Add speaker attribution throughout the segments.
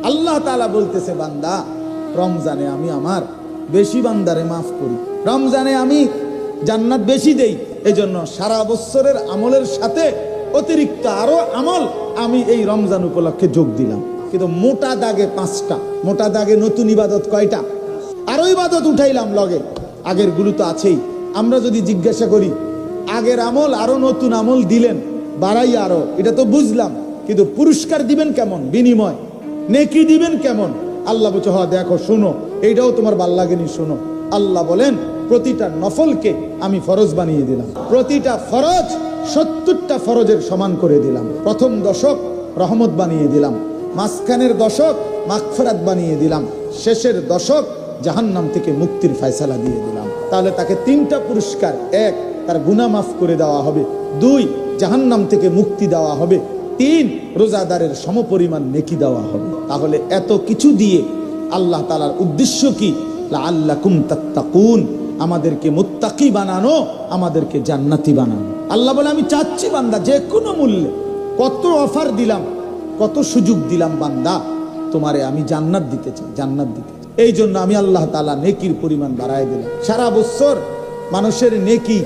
Speaker 1: আল্লাহ তাআলা বলতেছে, বান্দা রমজানে আমি আমার বেশি বান্দারে মাফ করি, রমজানে আমি জান্নাত বেশি দেই, এজন্য সারা বছরের আমলের সাথে অতিরিক্ত আরো আমল আমি এই রমজান উপলক্ষে যোগ দিলাম। কিন্তু মোটা দাগে 5টা, মোটা দাগে নতুন ইবাদত কয়টা? আরো ইবাদত উঠাইলাম লগে, আগের গুলো তো আছেই। আমরা যদি জিজ্ঞাসা করি আগের আমল আরো নতুন আমল দিলেন বাড়াই আরো, এটা তো বুঝলাম, কিন্তু পুরস্কার দিবেন কেমন, বিনিময় নেকি দিবেন কেমন? আল্লাহ বলছে, হ্যাঁ দেখো শোনো, এইটাও তোমার ভাল লাগেনি, শোনো। আল্লাহ বলেন, প্রতিটা নফলকে আমি ফরজ বানিয়ে দিলাম, প্রতিটা ফরজ 70টা ফরজের সমান করে দিলাম। প্রথম দশক রহমত বানিয়ে দিলাম, মাঝখানের দশক মাগফিরাত বানিয়ে দিলাম, শেষের দশক জাহান্নাম থেকে মুক্তির ফয়সালা দিয়ে দিলাম। তাহলে তাকে 3টা পুরস্কার, 1 তার গুনাহ মাফ করে দেওয়া হবে, 2 জাহান্নাম থেকে মুক্তি দেওয়া হবে, 3 রোজাদারের সমপরিমাণ নেকি দেওয়া হবে। তাহলে এত কিছু দিয়ে আল্লাহ তাআলার উদ্দেশ্য কি? লাআল্লাকুম তাত্তাকুন, আমাদেরকে মুত্তাকি বানানো, আমাদেরকে জান্নাতি বানানো। আল্লাহ বলে, আমি চাচ্ছি বান্দা যে কোনো মূল্যে, কত অফার দিলাম, কত সুযোগ দিলাম, বান্দা তোমারে আমি জান্নাত দিতে চাই, জান্নাত দিতে চাই। এই জন্য আমি আল্লাহ তাআলা নেকির পরিমাণ বাড়ায় দিলাম। সারা বছর মানুষের নেকি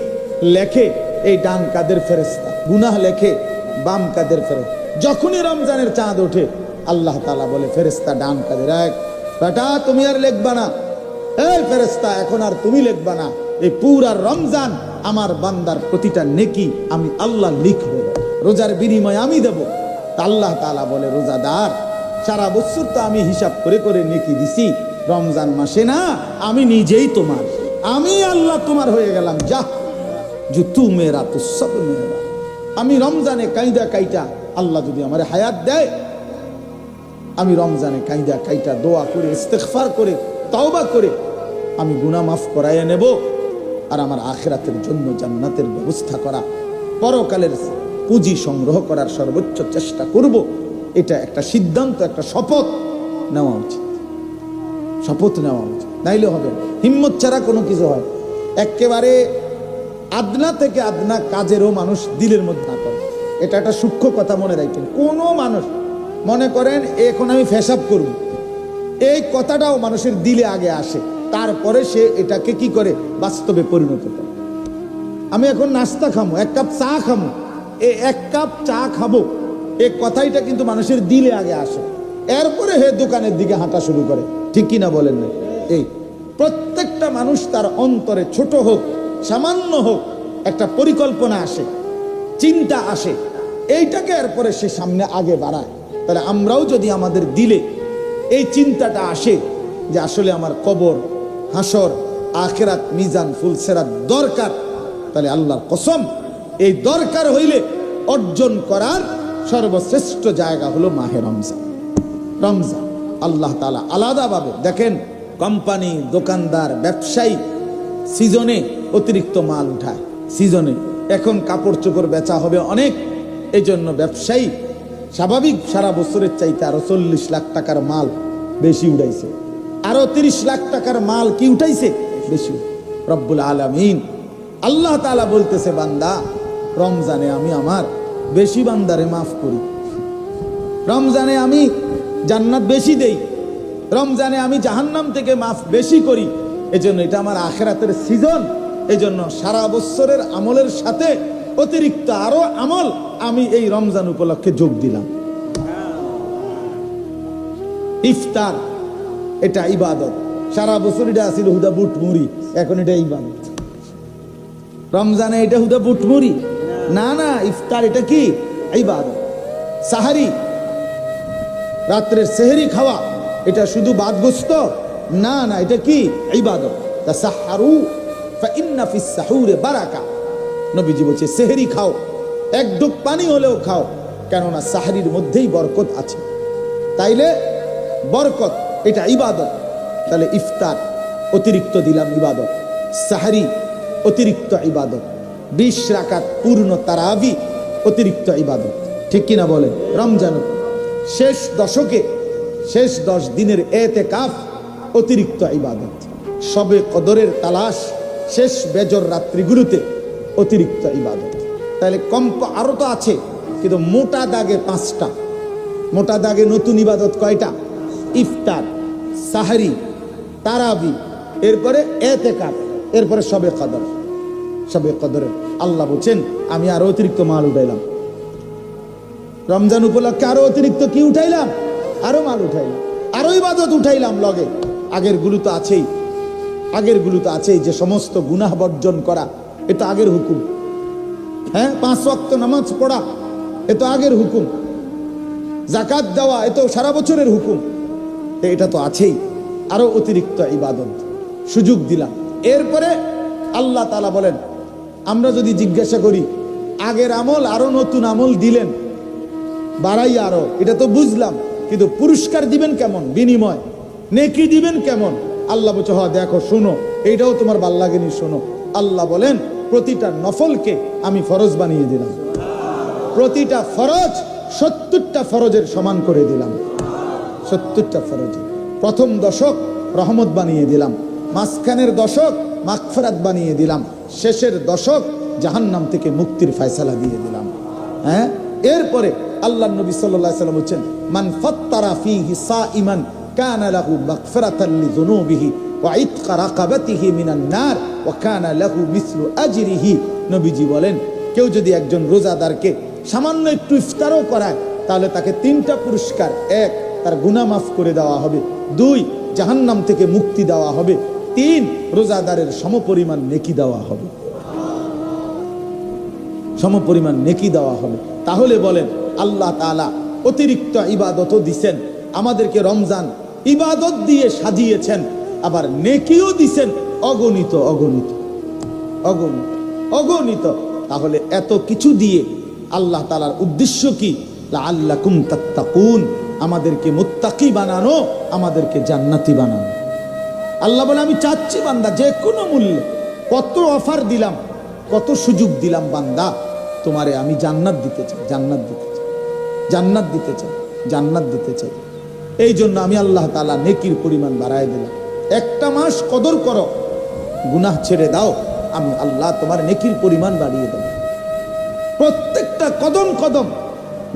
Speaker 1: লেখে এই ডান কাদের ফেরেশতা, গুনাহ লেখে বাম কাদের ফেরেশতা। যখনই রমজানের চাঁদ ওঠে আল্লাহ তাআলা বলে, ফেরেশতা ডান কাদের, এক বেটা তুমি আর লিখবা না, এই ফেরেশতা এখন আর তুমি লিখবা না, এই পুরা রমজান আমার বান্দার প্রতিটা নেকি আমি আল্লাহ লিখব, রোজার বিনিময়ে আমি দেব। আল্লাহ তাআলা বলে, রোজাদার সারা বছর তো আমি হিসাব করে করে নেকি দিছি, রমজান মাসে না আমি নিজেই তোমার, আমি আল্লাহ তোমার হয়ে গেলাম। যা যে তু মেরা তো সব মেরা। আমি রমজানে কায়দা কাইটা, আল্লাহ যদি আমার হায়াত দেয়, আমি রমজানে কায়দা কাইটা দোয়া করে ইস্তেগফার করে তওবা করে আমি গুনাহ মাফ করাইয়া নেব, আর আমার আখিরাতের জন্য জান্নাতের ব্যবস্থা করা, পরকালের পুঁজি সংগ্রহ করার সর্বোচ্চ চেষ্টা করব। এটা একটা সিদ্ধান্ত, একটা শপথ নেওয়া উচিত, শপথ নেওয়া উচিত, নাইলে হবে না। হিম্মত ছাড়া কোনো কিছু হয়। একেবারে আদনা থেকে আদনা কাজেরও মানুষ দিলের মধ্যে না করে, এটা একটা সূক্ষ্ম কথা মনে রাখেন। কোনো মানুষ মনে করেন এখন আমি পেশাব করব, এই কথাটাও মানুষের দিলে আগে আসে, তারপরে সে এটাকে কি করে বাস্তবে পরিণত করে। আমি এখন নাস্তা খামো, 1 কাপ চা খামো, এই 1 কাপ চা খাবো, এই কথাইটা কিন্তু মানুষের দিলে আগে আসে, এরপরে হে দোকানের দিকে হাঁটা শুরু করে, ঠিক কিনা বলেন না? এই প্রত্যেকটা মানুষ তার অন্তরে ছোট হোক সামান্য হোক একটা পরিকল্পনা আসে, চিন্তা আসে, এইটাকে এরপরে সে সামনে আগে বাড়ায়। তাহলে আমরাও যদি আমাদের দিলে এই চিন্তাটা আসে যে আসলে আমার কবর, হাসর, আখিরাত, মিজান, ফুলসেরাত দরকার, তাহলে আল্লাহর কসম এই দরকার হইলে অর্জন করার সর্বশ্রেষ্ঠ জায়গা হলো মাহে রমজান। রমজান আল্লাহ তাআলা আলাদাভাবে দেখেন, কোম্পানি, দোকানদার, ব্যবসায়ী সিজনে অতিরিক্ত মাল উঠায়। সিজনে এখন কাপড় চোপড় বেচা হবে অনেক, এই জন্য ব্যবসায়ী স্বাভাবিক সারা বছরের চাইতে আরো 40 লাখ টাকার মাল বেশি উঠাইছে, আরো 30 লাখ টাকার মাল কি উঠাইছে বেশি। রব্বুল আলামিন আল্লাহ তাআলা বলতেছে, বান্দা রমজানে আমি আমার বেশি বান্দারে মাফ করি, রমজানে আমি জান্নাত বেশি দেই, রমজানে আমি জাহান্নাম থেকে মাফ বেশি করি। এজন্য এটা আমার আখিরাতের সিজন, এজন্য সারা বছরের আমলের সাথে অতিরিক্ত আরো আমল আমি এই রমজান উপলক্ষে যোগ দিলাম। ইফতার এটা ইবাদত, সারা বছর এটা আসিল হুদা বুট মুড়ি, এখন এটা ইবাদত। রমজানে এটা হুদা বুট মুড়ি না, না, ইফতার এটা কি ইবাদত। সাহারি, রাত্রের সেহরি খাওয়া, এটা শুধু বাদগোস্ত না, না, এটা কি ইবাদত। তাসাহহারু ফাইন্না ফিস সাহুরে বারাকা। নবীজি বলছে সেহরি খাও, 1 ঢোক পানি হলেও খাও, কেননা সাহরির মধ্যেই বরকত আছে। তাইলে বরকত এটা ইবাদত। তাহলে ইফতার অতিরিক্ত দিলাম ইবাদত, সাহরি অতিরিক্ত ইবাদত, 20 রাকাত পূর্ণ তারাবি অতিরিক্ত ইবাদত, ঠিক কিনা বলেন? রমজান শেষ দশকে শেষ 10 দিনের এতেকাফ অতিরিক্ত ইবাদত, শবে কদরের তালাশ শেষ বেজর রাত্রিগুলোতে অতিরিক্ত ইবাদত। তাহলে কম্প আরো তো আছে, কিন্তু মোটা দাগে 5টা। মোটা দাগে নতুন ইবাদত কয়টা? ইফতার, সাহরি, তারাবি, এরপরে এতেকাফ, এরপরে শবে কদর। শবে কদরে আল্লাহ বলছেন আমি আরো অতিরিক্ত মাল উঠাইলাম। রমজান উপলক্ষে আরো অতিরিক্ত কি উঠাইলাম? আরো মাল উঠাইলাম, আরো ইবাদত উঠাইলাম লগে। আগের গুলো তো আছেই, আগের গুলো তো আছেই, যে সমস্ত গুনাহ বর্জন করা, এটা আগের হুকুম। হ্যাঁ, 5 ওয়াক্ত নামাজ পড়া, এ তো আগের হুকুম। যাকাত দেওয়া, এ তো সারা বছরের হুকুম। এটা তো আছেই, আরো অতিরিক্ত ইবাদত সুযোগ দিলাম। এরপরে আল্লাহ তাআলা বলেন, আমরা যদি জিজ্ঞাসা করি আগের আমল আরো নতুন আমল দিলেন বাড়াই আরো, এটা তো বুঝলাম, কিন্তু পুরস্কার দিবেন কেমন, বিনিময় নেকি দিবেন কেমন? আল্লাহ বলছে হ্যাঁ দেখো, শোনো, এইটাও তোমার ভাল লাগেনি, শোনো। আল্লাহ বলেন প্রতিটা নফলকে আমি ফরজ বানিয়ে দিলাম। প্রতিটা ফরজ 70টা ফরজের সমান করে দিলাম। 70টা ফরজ। প্রথম দশক রহমত বানিয়ে দিলাম, মাঝখানের দশক মাগফিরাত বানিয়ে দিলাম, শেষের দশক জাহান্নাম থেকে মুক্তির ফয়সালা দিয়ে দিলাম। হ্যাঁ, এরপরে আল্লাহর নবী সাল্লাল্লাহু আলাইহি ওয়াসাল্লাম বলেন, মান ফাত্তারা ফীহি সাইমান কানা লাহু মাগফিরাতান লিযুনুবিহি ওয়া ইতকা রাকাবাতিহি মিনান নার ওয়া কানা লাহু মিসলু আজরিহি। নবীজি বলেন, কেউ যদি একজন রোজাদারকে সামান্য একটু ইফতারও করায়, তাহলে তাকে 3টা পুরস্কার। 1, তার গুনাহ মাফ করে দেওয়া হবে। 2, জাহান্নাম থেকে মুক্তি দেওয়া হবে। 3, রোজাদারের সমপরিমাণ নেকি দেওয়া হবে। সমপরিমাণ নেকি দেওয়া হবে। তাহলে বলেন, আল্লাহ তাআলা অতিরিক্ত ইবাদতও দিছেন আমাদেরকে, রমজান ইবাদত দিয়ে সাজিয়েছেন, আবার নেকিও দিছেন অগণিত অগণিত অগণিত অগণিত। তাহলে এত কিছু দিয়ে আল্লাহ তাআলার উদ্দেশ্য কি? লাআল্লাকুম তাত্তাকুন, আমাদেরকে মুত্তাকি বানানো, আমাদেরকে জান্নাতি বানানো। আল্লাহ বলে আমি চাচ্ছি বান্দা যে কোনো মূল্যে, কত অফার দিলাম, কত সুযোগ দিলাম, বান্দা তোমারে আমি জান্নাত দিতে চাই, জান্নাত দিতে চাই, জান্নাত দিতে চাই, জান্নাত দিতে চাই। এই জন্য আমি আল্লাহ তাআলা নেকির পরিমাণ বাড়ায় দিলাম। একটা মাস কদর করো, গুনাহ ছেড়ে দাও, আমি আল্লাহ তোমার নেকির পরিমাণ বাড়িয়ে দেব। প্রত্যেকটা কদম কদম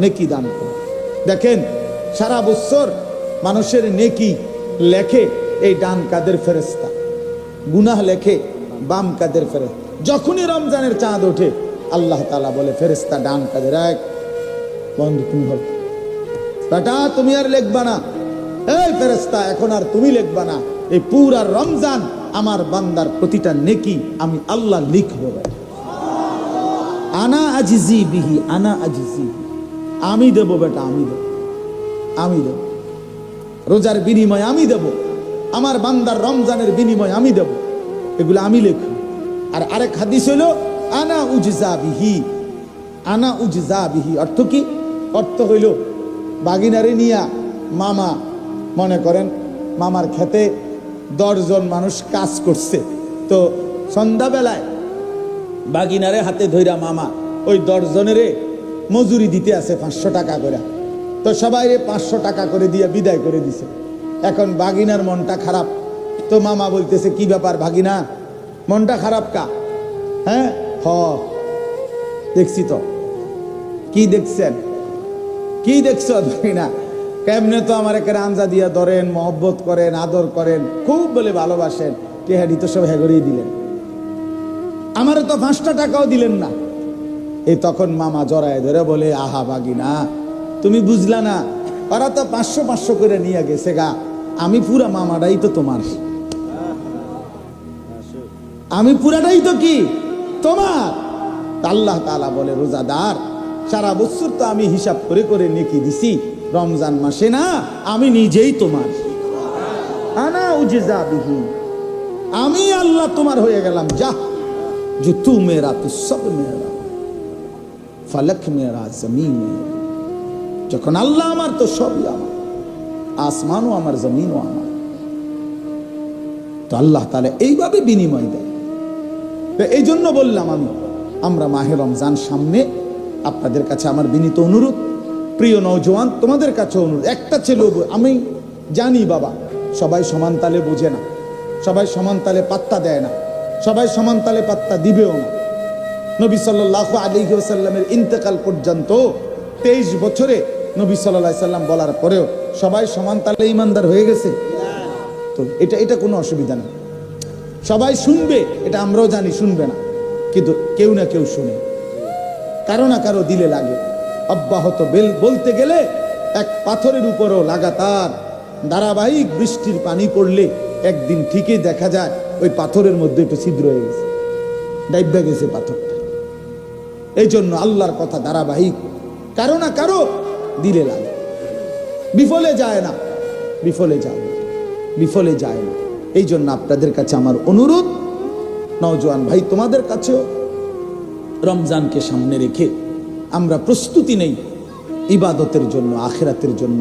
Speaker 1: নেকি দান করো। দেখেন, সারা বছর মানুষের নেকি লেখে এই ডান কাদের ফেরেশতা, গুনাহ লেখে বাম কাদের ফেরেশতা। যখনই রমজানের চাঁদ ওঠে আল্লাহ তাআলা বলে ফেরেশতা ডান কাদের, এক বন্ধু তুমি হল বেটা, তুমি আর লিখবা না, এই ফেরেশতা এখন আর তুমি লিখবা না, এই পুরা রমজান আমার বান্দার প্রতিটা নেকি আমি আল্লাহ লিখবো। আনা আজিজি বিহি, আনা আজিজি, আমি দেব বেটা, আমি দেব, আমি দেব। রোজার বিনিময় আমি দেব, আমার বান্দার রমজানের বিনিময় আমি দেব, এগুলো আমি লিখব। আর আরেক হাদিস হলো আনা উজজা বিহি, আনা উজজা বিহি। অর্থ কি? অর্থ হইল বাগিনারে নিয়া মামা, মনে করেন মামার খেতে 10 জন মানুষ কাজ করছে, তো সন্ধ্যাবেলায় বাগিনারে হাতে ধইরা মামা ওই 10 জনেরে মজুরি দিতে আছে 500 টাকা করে। তো সবাই 500 টাকা করে দিয়ে বিদায় করে দিছে। এখন বাগিনার মনটা খারাপ, তো মামা বলতেছে কি ব্যাপার ভাগিনা, মনটা খারাপ কা? হ্যাঁ, দেখছি তো। কি দেখছেন? কি দেখছ ভাগিনা? কেমনে তো আমার একে আঞ্জা দিয়া ধরেন, মহব্বত করেন, আদর করেন, খুব বলে ভালোবাসেন, টেহাডি তো সব হেগড়েই দিলেন, আমারও তো 5টা টাকাও দিলেন না। এই তখন মামা জড়ায় ধরে বলে, আহা বাগিনা, তুমি বুঝলা না, ওরা তো 500 করে নিয়ে গেছে গা, আমি পুরা মামাটাই তো তোমার, আমি পুরাটাই তো কি তোমার। আল্লাহ তাআলা বলে, রোজাদার সারা বছর তো আমি হিসাব করে করে নেকি দিছি, রমজান মাসে না আমি নিজেই তোমার। আনা উজজা বিহি, আমি আল্লাহ তোমার হয়ে গেলাম। যা जो तू मेरा तो सब मेरा, फलक मेरा जमीन मेरा। যখন আল্লাহ আমার তো সবই আমার, আসমানও আমার, জমিনও আমার। তো আল্লাহ তাআলা এইভাবে বিনিময় দেয়। তো এই জন্য বললাম আমরা মাহে রমজান সামনে, আপনাদের কাছে আমার বিনীত অনুরোধ, প্রিয় নওজোয়ান তোমাদের কাছে অনুরোধ, একটা ছেলে, আমি জানি বাবা সবাই সমান তালে বোঝে না, সবাই সমান তালে পাত্তা দেয় না, সবাই সমান তালে পাত্তা দিবেও না। নবী সাল্লাল্লাহু আলাইহি ওয়াসাল্লামের ইন্তেকাল পর্যন্ত 23 বছরে নবী সাল্লাল্লাহু আলাইহি সাল্লাম বলার পরেও সবাই সমান তালে ইমানদার হয়ে গেছে? তো এটা কোনো অসুবিধা নেই, সবাই শুনবে, এটা আমরাও জানি শুনবে না, কিন্তু কেউ না কেউ শুনে, কারো না কারো দিলে লাগে। অব্যাহত বলতে গেলে এক পাথরের উপরও লাগাতার ধারাবাহিক বৃষ্টির পানি পড়লে একদিন ঠিকই দেখা যায় ওই পাথরের মধ্যে একটু ছিদ্র হয়ে গেছে, ডাইবা গেছে পাথরটা। এই জন্য আল্লাহর কথা ধারাবাহিক, কারো না কারো দিলে লাগে, বিফলে যায় না, বিফলে যায় না, বিফলে যায় না। এই জন্য আপনাদের কাছে আমার অনুরোধ, নওজোয়ান ভাই তোমাদের কাছেও, রমজানকে সামনে রেখে আমরা প্রস্তুতি নেই ইবাদতের জন্য, আখিরাতের জন্য,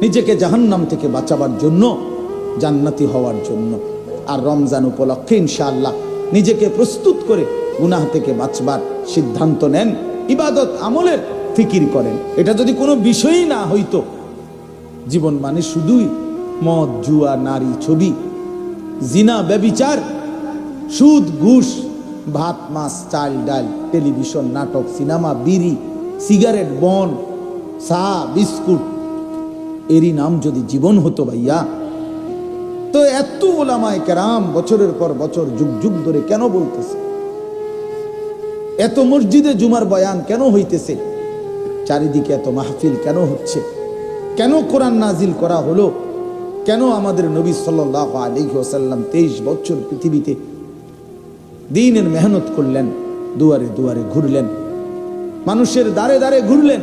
Speaker 1: নিজেকে জাহান্নাম থেকে বাঁচাবার জন্য, জান্নাতি হওয়ার জন্য। আর রমজান উপলক্ষে ইনশাআল্লাহ নিজেকে প্রস্তুত করে গুনাহ থেকে বাঁচবার সিদ্ধান্ত নেন, ইবাদত আমলের ফিকির করেন। এটা যদি কোনো বিষয়ই না হইতো, জীবন মানে শুধুই মদ, জুয়া, নারী, ছবি, জিনা, ব্যভিচার, সুদ, ঘুষ, ভাত, মাছ, চাল, ডাল, টেলিভিশন, নাটক, সিনেমা, বিড়ি, সিগারেট, বন, চা, বিস্কুট, এরই নাম যদি জীবন হতো ভাইয়া, তো এত ওলামায়ে কেরাম বছরের পর বছর, যুগ যুগ ধরে কেন বলতেছে? এত মসজিদে জুমার বয়ান কেন হইতেছে? চারিদিকে এত মাহফিল কেন হচ্ছে? কেন কোরআন নাজিল করা হলো? কেন আমাদের নবী সাল্লাল্লাহু আলাইহি ওয়াসাল্লাম 23 বছর পৃথিবীতে দ্বীনের মেহনত করলেন, দুয়ারে দুয়ারে ঘুরলেন, মানুষের দ্বারে দ্বারে ঘুরলেন,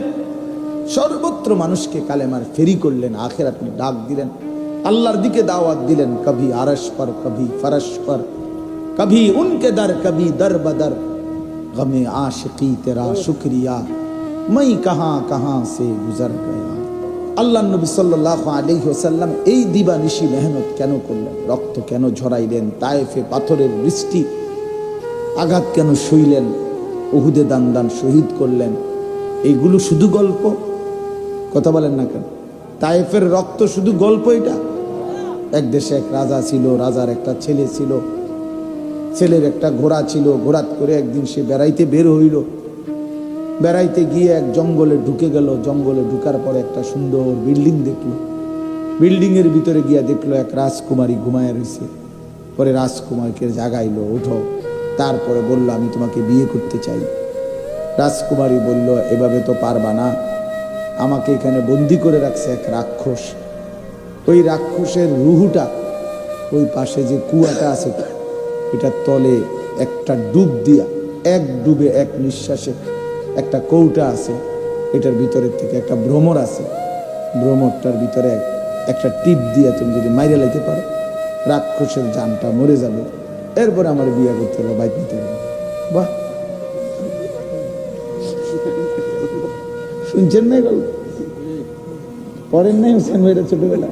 Speaker 1: সর্বত্র মানুষকে কালেমার ফেরি করলেন, আখিরাতের ডাক দিলেন, আল্লাহর দিকে দাওয়াত দিলেন। কভি আরশ পর, কভি ফরশ পর, কভি উনকে দর, কভি দর বদর, গমে আশিকি তেরা শুকরিয়া, मैं कहां कहां से गुजर गया। আল্লাহ নবী সাল্লাল্লাহু আলাইহি ওয়াসাল্লাম এই দিবানিশি মেহনত কেন করলেন? রক্ত কেন ঝরাইলেন? তায়েফে পাথরের বৃষ্টি, আঘাত কেন সইলেন? উহুদে দান দান শহীদ করলেন। এইগুলো শুধু গল্প? কথা বলেন না কেন? তায়েফের রক্ত শুধু গল্প? এটা এক দেশে এক রাজা ছিল, রাজার একটা ছেলে ছিল, ছেলের একটা ঘোড়া ছিল। ঘোড়াত করে একদিন সে বেড়াইতে বের হইল, বেড়াইতে গিয়ে এক জঙ্গলে ঢুকে গেল। জঙ্গলে ঢুকার পরে একটা সুন্দর বিল্ডিং দেখলো। বিল্ডিং এর ভিতরে গিয়া দেখলো এক রাজকুমারী ঘুমায় রয়েছে। পরে রাজকুমারকে জাগাইলো, উঠো। তারপরে বলল, আমি তোমাকে বিয়ে করতে চাই। রাজকুমারী বলল, এভাবে তো পারবা না, আমাকে এখানে বন্দি করে রাখছে এক রাক্ষস। ওই রাক্ষসের রুহুটা ওই পাশে যে কুয়াটা আছে, এটার তলে একটা ডুব দিয়া, এক ডুবে এক নিঃশ্বাসে একটা কৌটা আছে, এটার ভিতরের থেকে একটা ভ্রমর আছে, ভ্রমরটার ভিতরে একটা টিপ দিয়ে তুমি যদি মাইরে লাইতে পারো, রাক্ষসের জানটা মরে যাবে। এরপরে আমার বিয়ে করতে হবে, বাইক নিতে হবে। বাহ, শুনছেন না গল্প? পড়েন নাই হোসেন ভাইরা ছোটবেলা?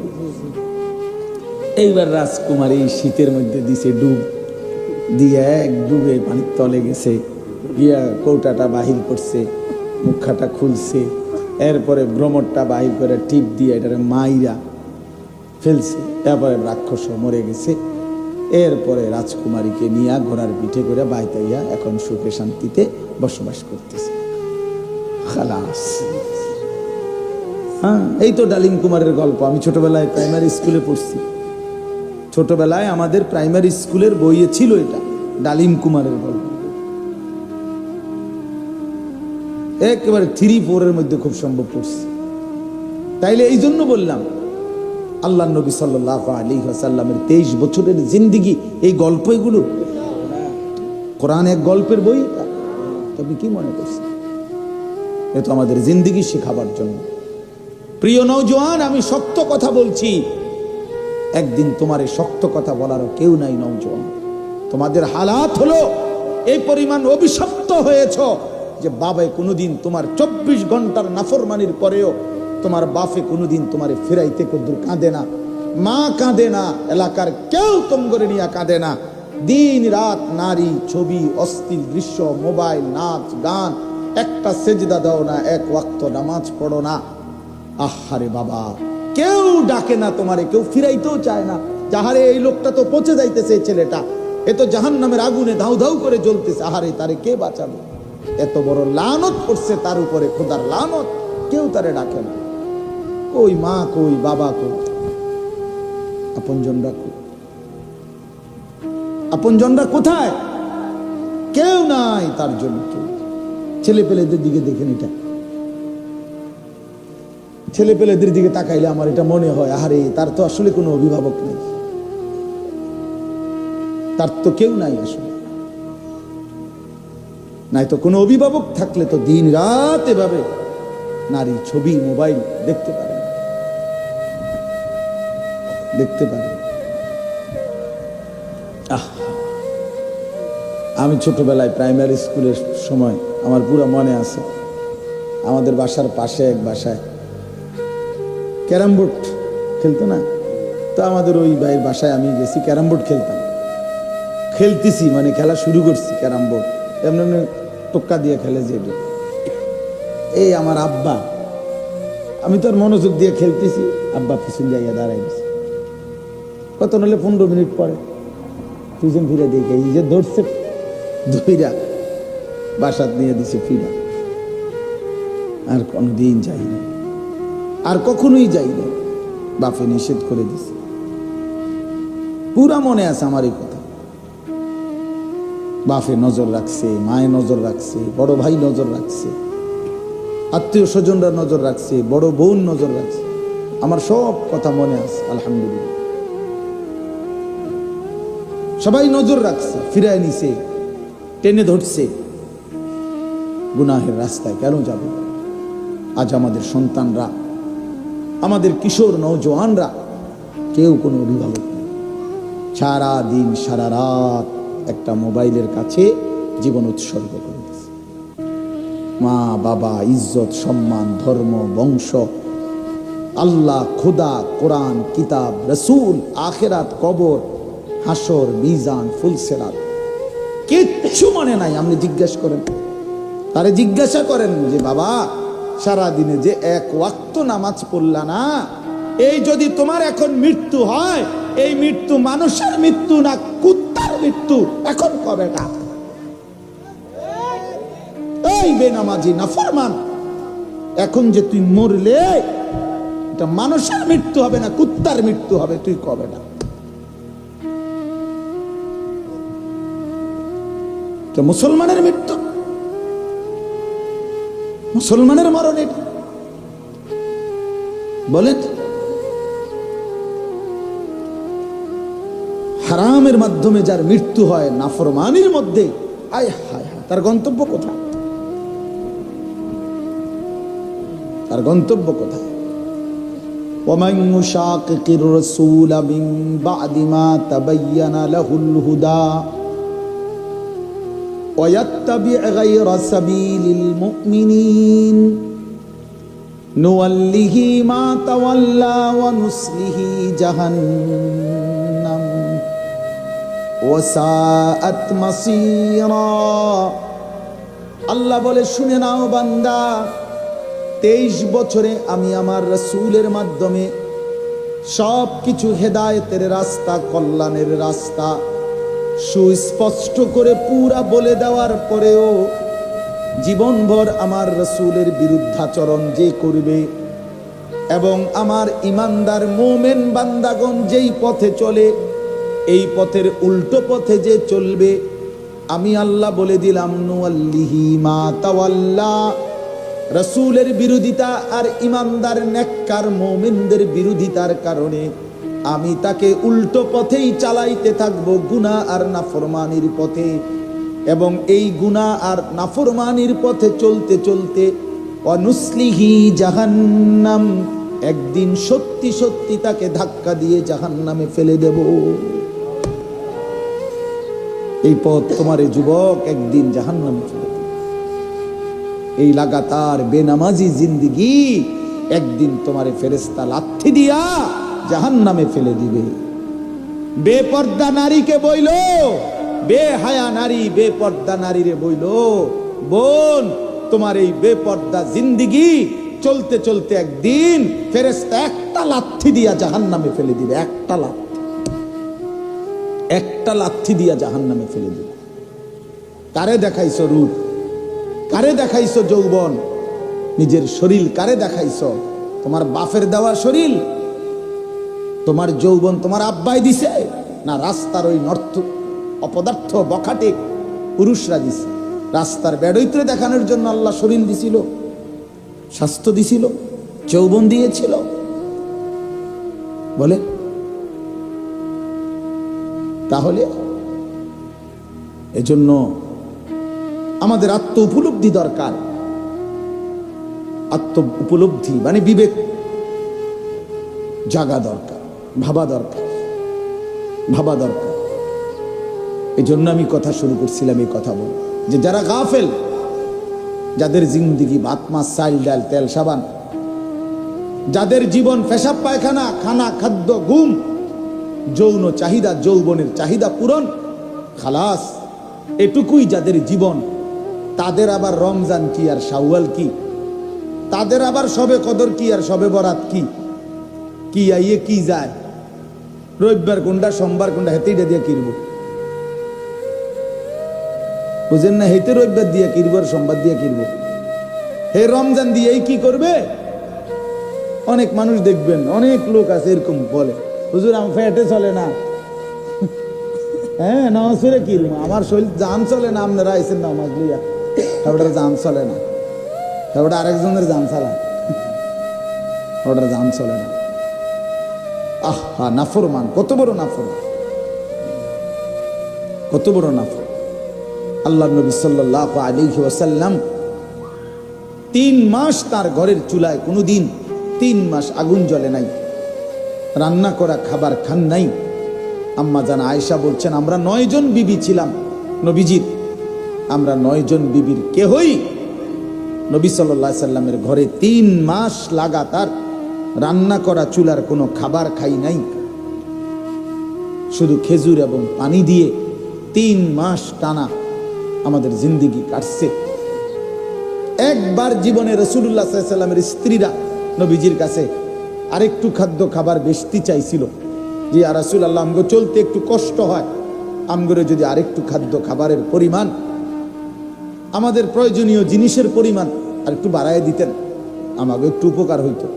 Speaker 1: এইবার রাজকুমারী শীতের মধ্যে দিছে ডুব, দিয়ে এক ডুবে পানির তলে গেছে, গিয়া কৌটাটা বাহির করছে, মুখাটা খুলছে, এরপরে ভ্রমরটা বাহির করে টিপ দিয়ে এটারে মাইরা ফেলছে। এরপরে রাক্ষস মরে গেছে। এরপরে রাজকুমারীকে নিয়ে ঘোড়ার পিঠে করে বাইতাইয়া এখন সুখে শান্তিতে বসবাস করতেছে। খালাস। হ্যাঁ, এই তো ডালিম কুমারের গল্প। আমি ছোটবেলায় প্রাইমারি স্কুলে পড়ছি। ছোটবেলায় আমাদের প্রাইমারি স্কুলের বইয়ে ছিল এটা, ডালিম কুমারের গল্প। একেবারে 3-4 মধ্যে খুব সম্ভব পড়ছি। তাইলে এই জন্য বললাম, আল্লাহ নবী সাল্লাল্লাহু আলাইহি ওয়াসাল্লামের 23 বছরের জিন্দেগি, এই গল্প, এগুলো কোরআন এক গল্পের বই। তুমি কি মনে করছো? এ তো আমাদের জিন্দেগি শেখাবার জন্য। প্রিয় নওজোয়ান, আমি শক্ত কথা বলছি, একদিন তোমার এই শক্ত কথা বলারও কেউ নাই। নওজোয়ান, তোমাদের হালাত হলো এই পরিমাণ অভিশপ্ত হয়েছ যে বাবাই কোনোদিন তোমার 24 ঘন্টার নাফরমানির পরেও তোমার বাপে কোনোদিন তোমারে ফেরাইতে কদ্দুর কাঁদে না, মা কাঁদে না, এলাকার কেউ তোমগরে নিয়ে কাঁদে না। দিন রাত নারী, ছবি, অশ্লীল দৃশ্য, মোবাইল, নাচ গান, একটা সেজদা দাও না, এক ওয়াক্ত নামাজ পড়ো না। আহারে বাবা, কেউ ডাকে না তোমারে, কেউ ফিরাইতেও চায় না। যাহারে এই লোকটা তো পচে যাইতেছে, এই ছেলেটা এ তো জাহান্নামের আগুনে ধাউ ধাউ করে জ্বলতেছে, আহারে তারে কে বাঁচাবে? এত বড় লানত করছে তার উপরে, খোদার লানত, কেউ তারে ডাকে না। কই মা, কই বাবা, কই আপনজনরা, কই আপনজনরা কোথায়? কেউ নাই তার জন্য। ছেলে পেলেদের দিকে দেখেন, এটা ছেলে পেলেদের দিকে তাকাইলে আমার এটা মনে হয়, আরে তার তো আসলে কোনো অভিভাবক নেই, তার তো কেউ নাই আসলে। নাই তো কোনো অভিভাবক থাকলে তো দিন রাত এভাবে নারী ছবি মোবাইল দেখতে পারে, দেখতে পারে। আমি ছোটবেলায় প্রাইমারি স্কুলের সময় আমার পুরো মনে আছে, আমাদের বাসার পাশে এক বাসায় ক্যারাম বোর্ড খেলতো না, তো আমাদের ওই ভাইয়ের বাসায় আমি গেছি, ক্যারাম বোর্ড খেলতাম, খেলতেছি মানে খেলা শুরু করছি ক্যারাম বোর্ড, এমন টোক্কা দিয়ে খেলে যে এই আমার আব্বা, আমি তো আর মনোযোগ দিয়ে খেলতেছি, আব্বা পিছন জায়গা দাঁড়াই গেছে, কত নাহলে 15 মিনিট পরে পিছন ফিরে দেখে এই যে ধরছে, ধইরা বাসাত নিয়ে দিছে ফিরা। আর কোনদিন যাই না, আর কখনোই যাই না, বাপে নিষেধ করে দিছে। পুরা মনে আছে আমার এই কথা। বাপে নজর রাখছে, মায়ে নজর রাখছে, বড় ভাই নজর রাখছে, আত্মীয় স্বজনরা নজর রাখছে, বড় বোন নজর রাখছে, আমার সব কথা মনে আছে আলহামদুলিল্লাহ। সবাই নজর রাখছে, ফিরায় নিছে, টেনে ধরছে। গুনাহের রাস্তায় কেন যাব? আজ আমাদের সন্তানরা, আমাদের কিশোর নওজোয়ানরা কেউ কোনো অভিভাবক নেই, সারা দিন সারা রাত একটা মোবাইলের কাছে জীবন উৎসর্গ করে দিয়েছে। মা বাবা, ইজ্জত সম্মান, ধর্ম, বংশ, আল্লাহ, খোদা, কোরআন, কিতাব, রসুল, আখেরাত, কবর, হাসর, মিজান, ফুলসেরাত কিচ্ছু মনে নাই। আপনি জিজ্ঞেস করেন, তারে জিজ্ঞাসা করেন যে বাবা সারা দিনে যে এক ওয়াক্ত নামাজ পড়লা না, এই যদি তোমার এখন মৃত্যু হয়, এই মৃত্যু মানুষের মৃত্যু না কুত্তার মৃত্যু, এখন কবে না? এই বেনামাজি নাফরমান, এখন যে তুই মরলে এটা মানুষের মৃত্যু হবে না কুত্তার মৃত্যু হবে, তুই কবে না? মুসলমানের মৃত্যু, মুসলমানের মরণ এটা বলেন। হারামের মাধ্যমে যার মৃত্যু হয়, নাফরমানির মধ্যে, আয় হায় হায়, তার গন্তব্য কোথায়? তার গন্তব্য কোথায়? ومن يشاقق الرسول من بعد ما تبين له الهدى ويتبع غير سبيل المؤمنين نوله ما تولى ونصله جهنم وساءت مصيرا। আল্লাহ বলে, শুনে নাও বান্দা, 23 বছরে আমি আমার রাসূলের মাধ্যমে সব কিছু হেদায়েতের রাস্তা, কল্যাণের রাস্তা সুস্পষ্ট করে পুরা বলে দেওয়ার পরেও জীবনভর আমার রাসূলের বিরুদ্ধাচরণ যে করবে এবং আমার ইমানদার মুমিন বান্দাগণ যেই পথে চলে, এই পথের উল্টো পথে যে চলবে, আমি আল্লাহ বলে দিলাম নুয়াল্লিহি মা তাওয়াল্লা। রাসূলের বিরোধিতা আর ইমানদার নেককার মুমিনদের বিরোধিতার কারণে আমি তাকে উল্টো পথেই চালাইতে থাকবো, গুনাহ আর নাফরমানির পথে। এবং এই গুনাহ আর নাফরমানির পথে চলতে চলতে অনুসলিহি জাহান্নাম, একদিন সত্যি সত্যি তাকে ধাক্কা দিয়ে জাহান্নামে ফেলে দেব। এই পথ তোমার যুবক একদিন জাহান্নামে ফেলে দেবে। এই লাগাতার বেনামাজি জিন্দেগি একদিন তোমারে ফেরেশতা লাথি দিয়া জাহান্নামে ফেলে দিবে। বেপর্দা নারীকে বইল, বেহায়া নারী বেপর্দা নারীরে বইল, বোন তোমার এই বেপর্দা জিন্দেগি চলতে চলতে একদিন ফেরেশতা একটা লাথি দিয়া জাহান্নামে ফেলে দিবে। একটা লাথি দিয়া জাহান্নামে ফেলে দিবে। কারে দেখাইছো রূপ, কারে দেখাইছো যৌবন, নিজের শরীর কারে দেখাইছো? তোমার বাপের দেওয়া শরীর, তোমার যৌবন তোমার আব্বাই দিছে, না রাস্তার ওই নর্থ অপদার্থ বখাটে পুরুষরা দিছে? রাস্তার বেড়ইত্রে দেখানোর জন্য আল্লাহ শরীর দিছিল, স্বাস্থ্য দিছিল, যৌবন দিয়েছিল? বলে তাহলে এজন্য আমাদের আত্ম উপলব্ধি দরকার। আত্ম উপলব্ধি মানে বিবেক জাগা দরকার, ভাবা দরকার, ভাবা দরকার। এই জন্য আমি কথা শুরু করছিলাম, এই কথা বল যে যারা গাফেল, যাদের জিন্দিগি ভাত মাছ চাল ডাল তেল সাবান, যাদের জীবন পেশাব পায়খানা, খানা খাদ্য ঘুম, যৌন চাহিদা, যৌবনের চাহিদা পূরণ, খালাস, এটুকুই যাদের জীবন, তাদের আবার রমজান কি আর শাওয়াল কি? তাদের আবার সবে কদর কি আর সবে বরাত কি? কি আইয়ে কি যায়? রবিবার কোনটা, সোমবার কোনটা, হেতেইটা দিয়ে কিনবো, বুঝেন না? হেতে রবিবার দিয়ে কিনবো আর সোমবার দিয়ে কিনবো, হে রমজান দিয়েই কি করবে? অনেক মানুষ দেখবেন, অনেক লোক আছে এরকম বলে, হুজুর আমার ফ্যাটে চলে না, হ্যাঁ নামাজ পড়ে কিনবো, আমার শরীর জান চলে না, আপনারা আইসেন নামাজ লইয়া, ওটার জান চলে না, ওটা আরেকজনের জান চালায়, ওটার জান চলে না। আহা নাফরমান, কত বড় নাফরমান, কত বড় নাফর। আল্লাহ নবী সাল্লাল্লাহু আলাইহি ওয়াসাল্লাম 3 মাস তার ঘরের চুলায় কোনোদিন 3 মাস আগুন জ্বলে নাই, রান্না করা খাবার খান নাই। আম্মা জান আয়েশা বলছেন, আমরা 9 জন বিবি ছিলাম নবীজির, আমরা 9 জন বিবির কেহই নবী সাল্লাল্লাহু আলাইহি সাল্লামের ঘরে 3 মাস লাগাতার রান্না করা চুলার কোনো খাবার খাই নাই। শুধু খেজুর এবং পানি দিয়ে 3 মাস টানা আমাদের জিন্দিগি কাটছে। একবার জীবনে রাসূলুল্লাহ সাল্লাল্লাহু আলাইহি সাল্লামের স্ত্রীরা নবীজির কাছে আরেকটু খাদ্য খাবার বেশি চাইছিল, যে ইয়া রাসূলুল্লাহ, আমগো চলতে একটু কষ্ট হয়, আমগরে যদি আরেকটু খাদ্য খাবারের পরিমাণ, আমাদের প্রয়োজনীয় জিনিসের পরিমাণ আর একটু বাড়ায় দিতেন, আমাকে একটু উপকার হইতো।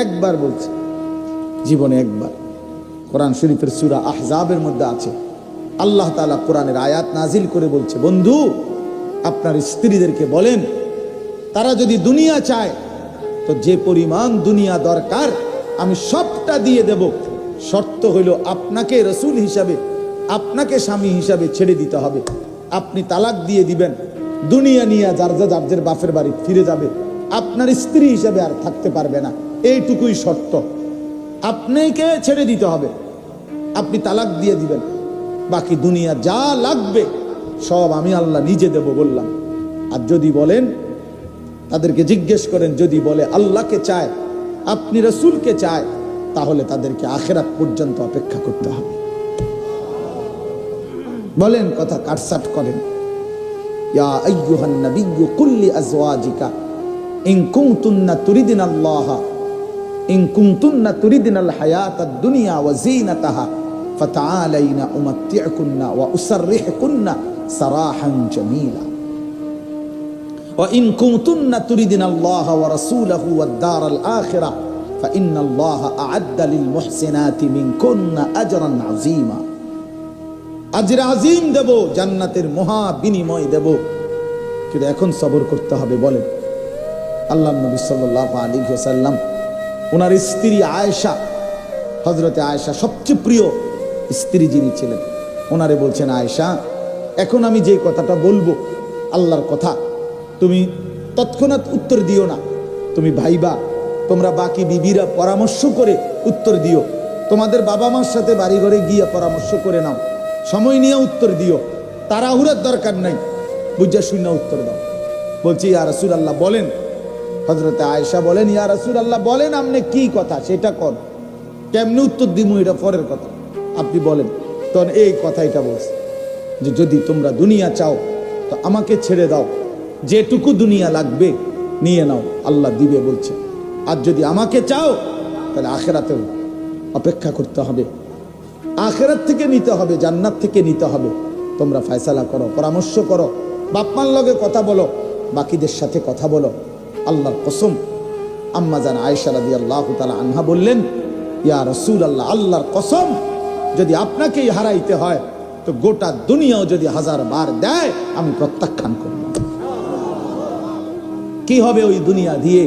Speaker 1: একবার বলছে, জীবনে একবার। কোরআন শরীফের সূরা আহজাবের মধ্যে আছে, আল্লাহ তাআলা কোরআনের আয়াত নাজিল করে বলছে, বন্ধু আপনার স্ত্রীদেরকে বলেন, তারা যদি দুনিয়া চায় তো যে পরিমাণ দুনিয়া দরকার আমি সবটা দিয়ে দেব, শর্ত হইল আপনাকে রাসূল হিসাবে, আপনাকে স্বামী হিসাবে ছেড়ে দিতে হবে। আপনি তালাক দিয়ে দিবেন, দুনিয়া নিয়ে যার বাপের বাড়ি ফিরে যাবে, আপনার স্ত্রী হিসাবে আর থাকতে পারবে না, এইটুকুই শর্ত। আপনাকে ছেড়ে দিতে হবে, আপনি তালাক দিয়ে দিবেন, বাকি দুনিয়া যা লাগবে সব আমি আল্লাহ নিজে দেব বললাম। আর যদি বলেন, তাদেরকে জিজ্ঞেস করেন, যদি বলে আল্লাহকে চায়, আপনি রাসূলকে চায়, তাহলে তাদেরকে আখিরাত পর্যন্ত অপেক্ষা করতে হবে। বলেন, কথা কাটসাট করেন। ইয়া আইয়ুহান নাবিয়্যু কুল লিআজওয়াজিকা ইন কুনতুন্না তুরিদিনাল্লাহা ইন কুনতুন্না তুরিদিনাল হায়াতাদ দুনিয়া ওয়া যিনাতাহা ফাতাআলাইনা উমাত্তি'কুন্না ওয়া উসাররিহকুন্না সারাহান জামিলা ওয়া ইন কুনতুন্না তুরিদিনাল্লাহা ওয়া রাসূলাহু ওয়াদ দারাল আখিরা ফাইন্নাল্লাহা আ'আদ্দা লিল মুহসিনাতি মিনকুন্না আজরান আযীমা। আজর আজিম দেব, জান্নাতের মহা বিনিময় দেব, কিন্তু এখন সবর করতে হবে। বলেন, আল্লাহ নবী সাল্লাল্লাহু আলাইহি ওয়াসাল্লাম ওনার স্ত্রী আয়েশা, হযরতে আয়েশা সবচেয়ে প্রিয় স্ত্রী যিনি ছিলেন, ওনারে বলছেন, আয়েশা এখন আমি যে কথাটা বলবো আল্লাহর কথা, তুমি তৎক্ষণাৎ উত্তর দিও না, তুমি ভাইবা, তোমরা বাকি বিবিরা পরামর্শ করে উত্তর দিও, তোমাদের বাবা মার সাথে বাড়ি ঘরে গিয়ে পরামর্শ করে নাও, সময় নিয়ে উত্তর দিও, তাড়াহুড়ার দরকার নাই, বুঝা শুনে উত্তর দাও। বলছি, ইয়া রাসূলুল্লাহ বলেন। হযরতে আয়েশা বলেন, ইয়া রাসূলুল্লাহ বলেন, আপনি কি কথা সেটা কর, কেমনে উত্তর দিমু এটা পরের কথা, আপনি বলেন। তখন এই কথাইটা বলছে যে যদি তোমরা দুনিয়া চাও তো আমাকে ছেড়ে দাও, যেটুকু দুনিয়া লাগবে নিয়ে নাও, আল্লাহ দিবে বলছে। আর যদি আমাকে চাও তাহলে আখিরাতেও অপেক্ষা করতে হবে, আখিরাত থেকে নিতে হবে, জান্নাত থেকে নিতে হবে। তোমরা ফয়সালা করো, পরামর্শ করো, বাপ মার লগে কথা বলো, বাকিদের সাথে কথা বলো। আল্লাহর কসম আম্মা জান আয়েশা রাদিয়াল্লাহু তাআলা আনহা বললেন, ইয়া রাসূলুল্লাহ, আল্লাহর কসম, যদি আপনাকেই হারাইতে হয় তো গোটা দুনিয়াও যদি 1000 বার দেয় আমি প্রত্যাখ্যান করব। কি হবে ওই দুনিয়া দিয়ে,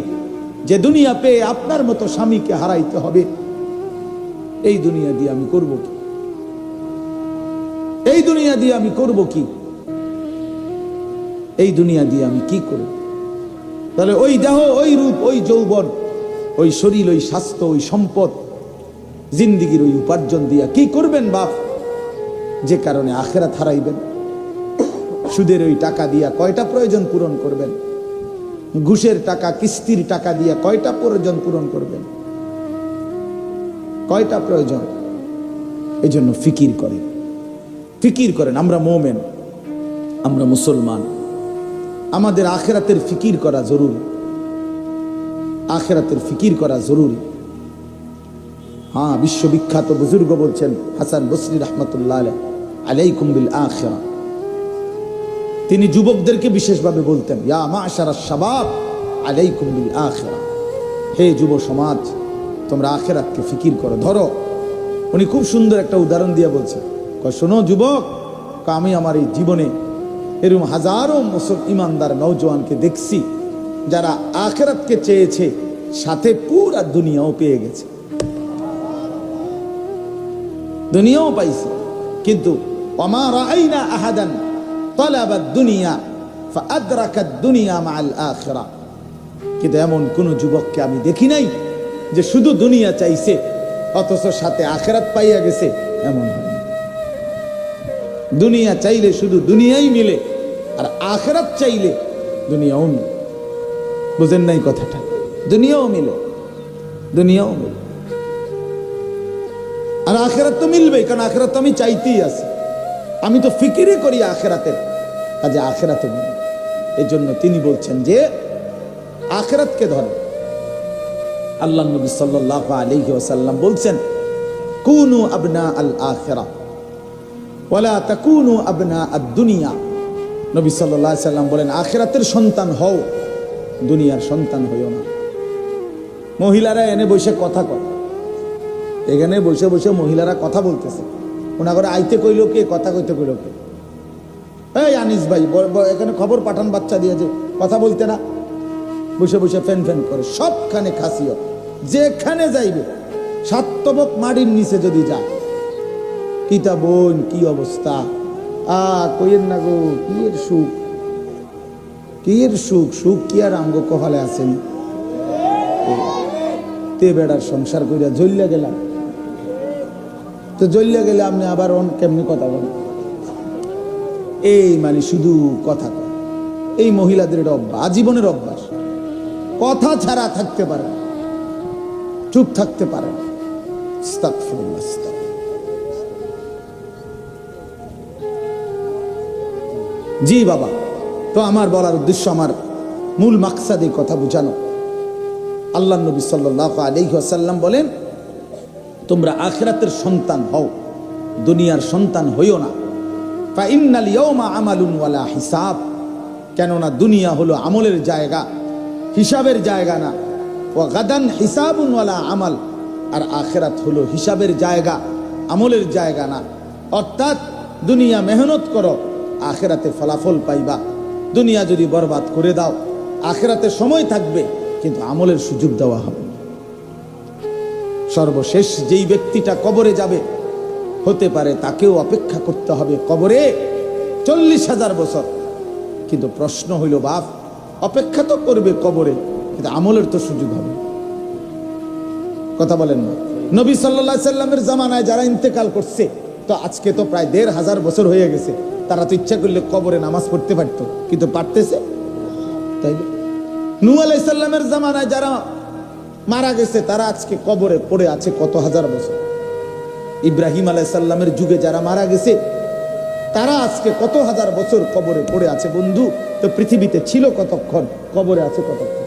Speaker 1: যে দুনিয়া পেয়ে আপনার মতো স্বামীকে হারাইতে হবে? এই দুনিয়া দিয়ে আমি করব কি? এই দুনিয়া দিয়ে আমি করব কি? এই দুনিয়া দিয়ে আমি কি করব? তাহলে ওই দেহ, ওই রূপ, ওই যৌবন, ওই শরীর, ওই স্বাস্থ্য, ওই সম্পদ, জিন্দিগির ওই উপার্জন দিয়া কি করবেন বাপ? যে কারণে আখিরাত হারাইবেন। সুদের ওই টাকা দিয়া কয়টা প্রয়োজন পূরণ করবেন? ঘুষের টাকা, কিস্তির টাকা দিয়া কয়টা প্রয়োজন পূরণ করবেন? কয়টা প্রয়োজন? এই জন্য ফিকির করেন, ফিকির করেন। আমরা মোমেন, আমরা মুসলমান, আমাদের আখিরাতের ফিকির করা জরুরি। আখিরাতের ফিকির করা জরুরি। হ্যাঁ, বিশ্ববিখ্যাত বুজুর্গ বলছেন, হাসান বসরি রাহমাতুল্লাহ আলাইকুম বিল আখিরা। তিনি যুবকদেরকে বিশেষভাবে বলতেন, ইয়া মাশারাশ শাবাব আলাইকুম বিল আখিরা, হে যুব সমাজ, তোমরা আখিরাতকে ফিকির করো, ধরো। উনি খুব সুন্দর একটা উদাহরণ দিয়ে বলছেন, শোনো যুবক, আমি আমার এই জীবনে এরকম হাজারো ইমানদার নওজোয়ানকে দেখছি যারা আখিরাতকে চেয়েছে, সাথে পুরা দুনিয়াও পেয়ে গেছে, দুনিয়াও পাইছে, কিন্তু ওমা রাআইনা আহাদান তালাবাদ দুনিয়া ফাআদরাকাদ দুনিয়া মাআল আখিরা। কিন্তু এমন কোন যুবককে আমি দেখি নাই যে শুধু দুনিয়া চাইছে অথচ সাথে আখিরাত পাইয়া গেছে, এমন হয় না। দুনিয়া চাইলে শুধু দুনিয়াই মিলে, আর আখিরাত চাইলে দুনিয়াও মিলে। বুঝেন নাই কথাটা? দুনিয়াও মিলে, দুনিয়াও মিলে, আর আখিরাত তো মিলবেই, কারণ আখিরাত তো আমি চাইতেই আছি, আমি তো ফিকিরই করি আখিরাতের, কাজে আখিরাতে মিলে। এই জন্য তিনি বলছেন যে আখিরাতকে ধরেন। আল্লাহ নবী সাল্লাল্লাহু আলাইহি ওয়াসাল্লাম বলছেন, কুনু আবনা আল আখিরা ওয়ালা তাকুনু আবনা আদ দুনিয়া। নবী সাল্লাল্লাহু আলাইহি ওয়াসাল্লাম বলেন, আখিরাতের সন্তান হও, দুনিয়ার সন্তান হইও না। মহিলারা এনে বসে কথা কয়, এখানে বসে বসে মহিলারা কথা বলতেছে, ওনা করে আইতে কইল কে, কথা কইতে কইল কে? এই আনিস ভাই, এখানে খবর পাঠান বাচ্চা দিয়ে যে কথা বলতে না, বসে বসে ফ্যান ফ্যান করে, সবখানে খাসিও, যেখানে যাইবে সাতবক মাটির নিচে যদি যায়, কিতা বোন কি অবস্থা, কইেন না গো, কি এর সুখ, কি এর সুখ, সুখ কি আর আমগো কপালে আছেন? তে বেড়ার সংসার কইরা জ্বলিয়া গেলাম, তো জ্বলিয়া গেলে আপনি আবার কেমনি কথা বলেন? এই মানে শুধু কথা কয়। এই মহিলাদের এটা অভ্যাস, আজীবনের অভ্যাস, কথা ছাড়া থাকতে পারে, চুপ থাকতে পারে। জি বাবা, তো আমার বলার উদ্দেশ্য, আমার মূল মাকসাদে কথা বুঝানো। আল্লাহ নবী সাল্লাল্লাহু আলাইহি ওয়াসাল্লাম বলেন, তোমরা আখিরাতের সন্তান হও, দুনিয়ার সন্তান হইও না। ফা ইন্নাল ইয়াওমা আমালুন ওয়ালা হিসাব, কেননা দুনিয়া হলো আমলের জায়গা, হিসাবের জায়গা না। ওয়া গাদান হিসাবুন ওয়ালা আমাল, আর আখিরাত হলো হিসাবের জায়গা, আমলের জায়গা না। অর্থাৎ দুনিয়া মেহনত করো, আখিরাতে ফলাফল পাইবা। দুনিয়া যদি বরবাদ করে দাও, আখিরাতে সময় থাকবে কিন্তু আমলের সুযোগ দেওয়া হবে। সর্বশেষ যেই ব্যক্তিটা কবরে যাবে, হতে পারে তাকেও অপেক্ষা করতে হবে কবরে 40,000 বছর। কিন্তু প্রশ্ন হইল, বাপ, অপেক্ষা তো করবে কবরে, কিন্তু আমলের তো সুযোগ হবে। কথা বলেন না? নবী সাল্লাল্লাহু আলাইহি সাল্লামের জামানায় যারা ইন্তেকাল করছে, তো আজকে তো প্রায় 1,500 বছর হয়ে গেছে, তারা তো ইচ্ছা করলে কবরে নামাজ পড়তে পারত, কিন্তু পারতেছে? তাই নূহ আলাইহিস সালামের জামানায় যারা মারা গেছে, তারা আজকে কবরে পড়ে আছে কত হাজার বছর। ইব্রাহিম আলাইহিস সালামের যুগে যারা মারা গেছে, তারা আজকে কত হাজার বছর কবরে পড়ে আছে। বন্ধু, তো পৃথিবীতে ছিল কতক্ষণ, কবরে আছে কতক্ষণ?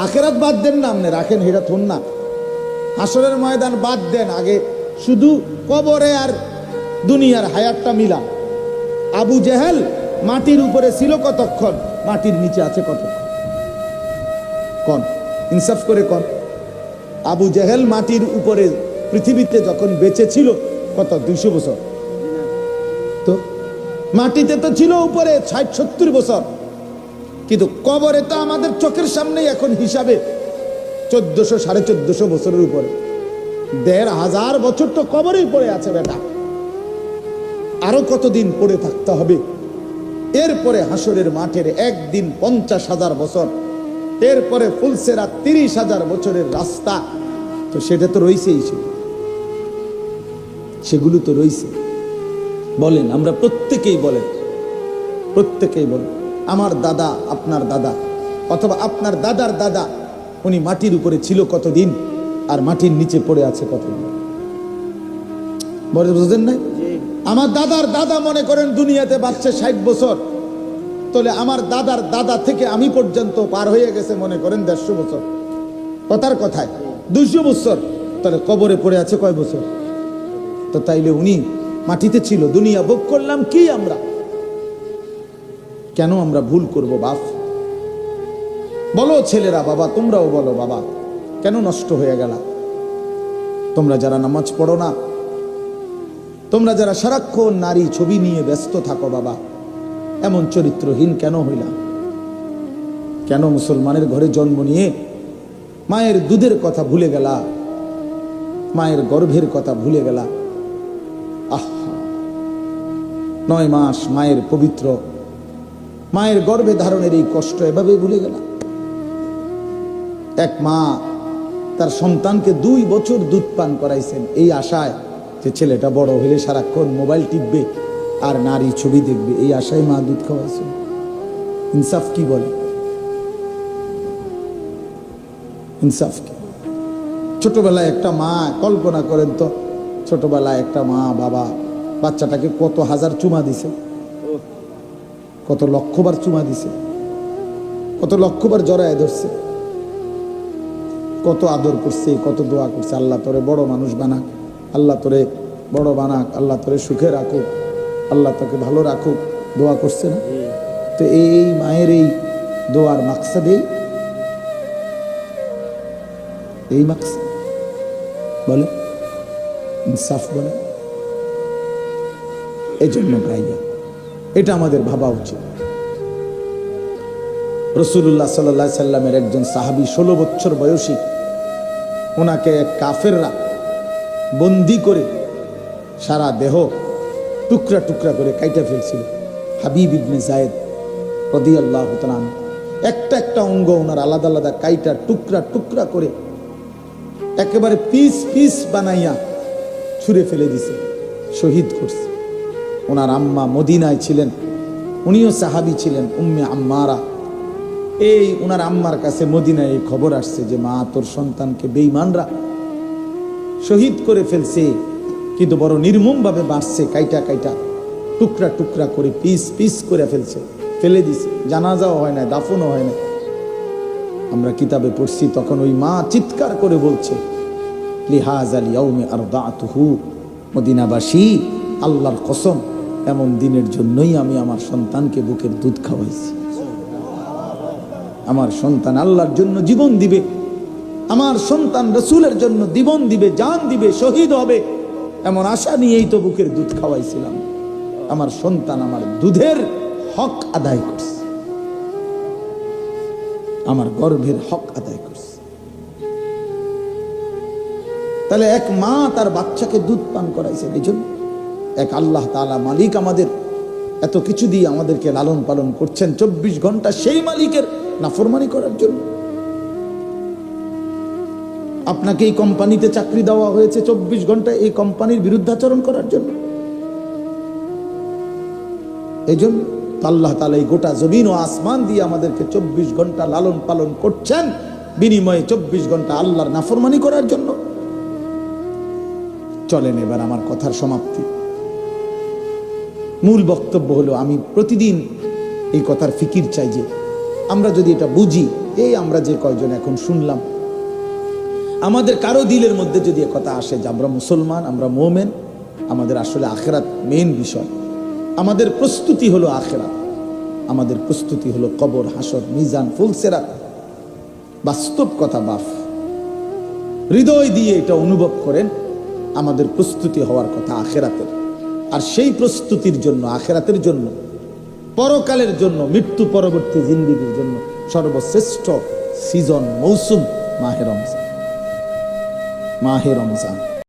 Speaker 1: আখিরাত বাদ দেন না, আপনি রাখেন হেরা থন না, হাসরের ময়দান বাদ দেন, আগে শুধু কবরে আর দুনিয়ার হায়াতটা মিলা। আবু জেহেল মাটির উপরে ছিল কতক্ষণ, মাটির নিচে আছে কতক্ষণ? কোন ইনসাফ করে কর। আবু জেহেল মাটির উপরে পৃথিবীতে যখন বেঁচে ছিল কত 200 বছর, তো মাটিতে তো ছিল উপরে 60-70 বছর, কিন্তু কবরে তো আমাদের চোখের সামনেই এখন হিসাবে 1400-1450 বছরের উপরে। 1500 বছর তো কবরেই পড়ে আছে বেটা, আরো কতদিন পড়ে থাকতে হবে। এরপরে হাসরের মাঠের একদিন 50,000 বছর, এরপরে ফুলসেরা 30,000 বছরের রাস্তা। তো সেটা তো রয়েছেই, সেগুলো তো রয়েছে। বলেন, আমরা প্রত্যেকেই বলেন, আমার দাদা, আপনার দাদা, অথবা আপনার দাদার দাদা, উনি মাটির উপরে ছিল কতদিন আর মাটির নিচে পড়ে আছে কতদিন, বুঝলেন না? আমার দাদার দাদা মনে করেন দুনিয়াতে বাঁচছে 60 বছর, তাহলে আমার দাদার দাদা থেকে আমি পর্যন্ত পার হয়ে গেছে মনে করেন 150 বছর, কথার কথায় 200 বছর, তাহলে কবরে পড়ে আছে কয় বছর? তো তাইলে উনি মাটিতে ছিল, দুনিয়া ভোগ করলাম কি আমরা? কেন আমরা ভুল করব বাপ? বলো ছেলেরা, বাবা তোমরাও বলো, বাবা কেন নষ্ট হয়ে গেল? তোমরা যারা নামাজ পড়ো না, তোমরা যারা সারাক্ষণ নারী ছবি নিয়ে ব্যস্ত থাকো, বাবা এমন চরিত্রহীন কেন হইলা? কেন মুসলমানের ঘরে জন্ম নিয়ে মায়ের দুধের কথা ভুলে গেলা, মায়ের গর্ভের কথা ভুলে গেলা? 9 মাস মায়ের পবিত্র, মায়ের গর্ভে ধারণের এই কষ্ট এভাবে ভুলে গেল। এক মা তার সন্তানকে 2 বছর দুধ পান করাইছেন এই আশায় যে ছেলেটা বড় হলে সারাক্ষণ মোবাইল টিপবে আর নারী ছবি দেখবে, এই আশায় মা দুধ খাওয়াইছেন। ইনসাফ কি বলে? ইনসাফ কি? ছোটবেলায় একটা মা, কল্পনা করেন তো, ছোটবেলায় একটা মা বাবা বাচ্চাটাকে কত হাজার চুমা দিছে, কত লক্ষবার চুমা দিছে, কত লক্ষবার জড়ায় ধরছে, কত আদর করছে, কত দোয়া করছে, আল্লাহ তোরে বড় মানুষ বানাক, আল্লাহ তোরে বড় বানাক, আল্লাহ তোরে সুখে রাখুক, আল্লাহ তোকে ভালো রাখুক, দোয়া করছে না? তো এই মায়ের এই দোয়ার মাকসাদে এই মাকসাদ বলে ইনসাফ বলে। এই জন্য ভাইয়া এটা আমাদের ভাবা উচিত। রাসূলুল্লাহ সাল্লাল্লাহু আলাইহি সাল্লামের একজন সাহাবী 16 বছর বয়সী, ওনাকে কাফেররা বন্দি করে সারা দেহ টুকরা টুকরা করে কাইটা ফেলছিল। হাবিব ইবনে যায়েদ রাদিয়াল্লাহু তাআলা একটা একটা অঙ্গ ওনার আলাদা আলাদা কাইটা টুকরা টুকরা করে একেবারে পিস পিস বানাইয়া ছুঁড়ে ফেলে দিছে, শহীদ করছে। ওনার আম্মা মদিনায় ছিলেন, উনিও সাহাবী ছিলেন, উম্মে আম্মারা। এই ওনার আম্মার কাছে মদিনায় এই খবর আসছে যে মা তোর সন্তানকে বেঈমানরা শহীদ করে ফেলছে, কিন্তু বড় নির্মমভাবে বাঁচছে, কাইটা কাইটা টুকরা টুকরা করে পিস পিস করে ফেলছে, ফেলে দিছে, জানাজাও হয় না, দাফনও হয় না। আমরা কিতাবে পড়ছি তখন ওই মা চিৎকার করে বলছে লিহাযাল ইয়াউমি আরদাতুহু, মদিনাবাসী আল্লাহর কসম এমন দিনের জন্যই আমি আমার সন্তানকে বুকের দুধ খাওয়াইছি। আমার সন্তান আল্লাহর জন্য জীবন দিবে, আমার সন্তান রাসূলের জন্য জীবন দিবে, জান দিবে, শহীদ হবে, এমন আশা নিয়েই তো বুকের দুধ খাওয়াইছিলাম। আমার সন্তান আমার দুধের হক আদায় করছে, আমার গর্ভের হক আদায় করছে। তাহলে এক মা তার বাচ্চাকে দুধ পান করাইছে, এই জন্য এক আল্লাহ তাআলা মালিক আমাদের এত কিছু দিয়ে আমাদেরকে লালন পালন করছেন 24 ঘন্টা সেই মালিকের নাফরমানি করার জন্য। আপনাকে এই কোম্পানিতে চাকরি দেওয়া হয়েছে 24 ঘন্টা এই কোম্পানির বিরুদ্ধাচরণ করার জন্য। এই জন্য আল্লাহ তাআলা এই গোটা জমিন ও আসমান দিয়ে আমাদেরকে 24 ঘন্টা লালন পালন করছেন, বিনিময়ে 24 ঘন্টা আল্লাহর নাফরমানি করার জন্য। চলেন এবার আমার কথার সমাপ্তি। মূল বক্তব্য হলো, আমি প্রতিদিন এই কথার ফিকির চাই যে আমরা যদি এটা বুঝি, এই আমরা যে কয়জন এখন শুনলাম, আমাদের কারো দিলের মধ্যে যদি কথা আসে যে আমরা মুসলমান, আমরা মুমিন, আমাদের আসলে আখিরাত মেইন বিষয়, আমাদের প্রস্তুতি হলো আখিরাত, আমাদের প্রস্তুতি হলো কবর, হাসর, মিজান, ফুলসিরাত, বাস্তব কথা বাপ, হৃদয় দিয়ে এটা অনুভব করেন। আমাদের প্রস্তুতি হওয়ার কথা আখেরাতের, আর সেই প্রস্তুতির জন্য, আখেরাতের জন্য, পরকালের জন্য, মৃত্যু পরবর্তী জিন্দেগীর জন্য সর্বশ্রেষ্ঠ সিজন, মৌসুম মাহে রমজান। মাহে রমজান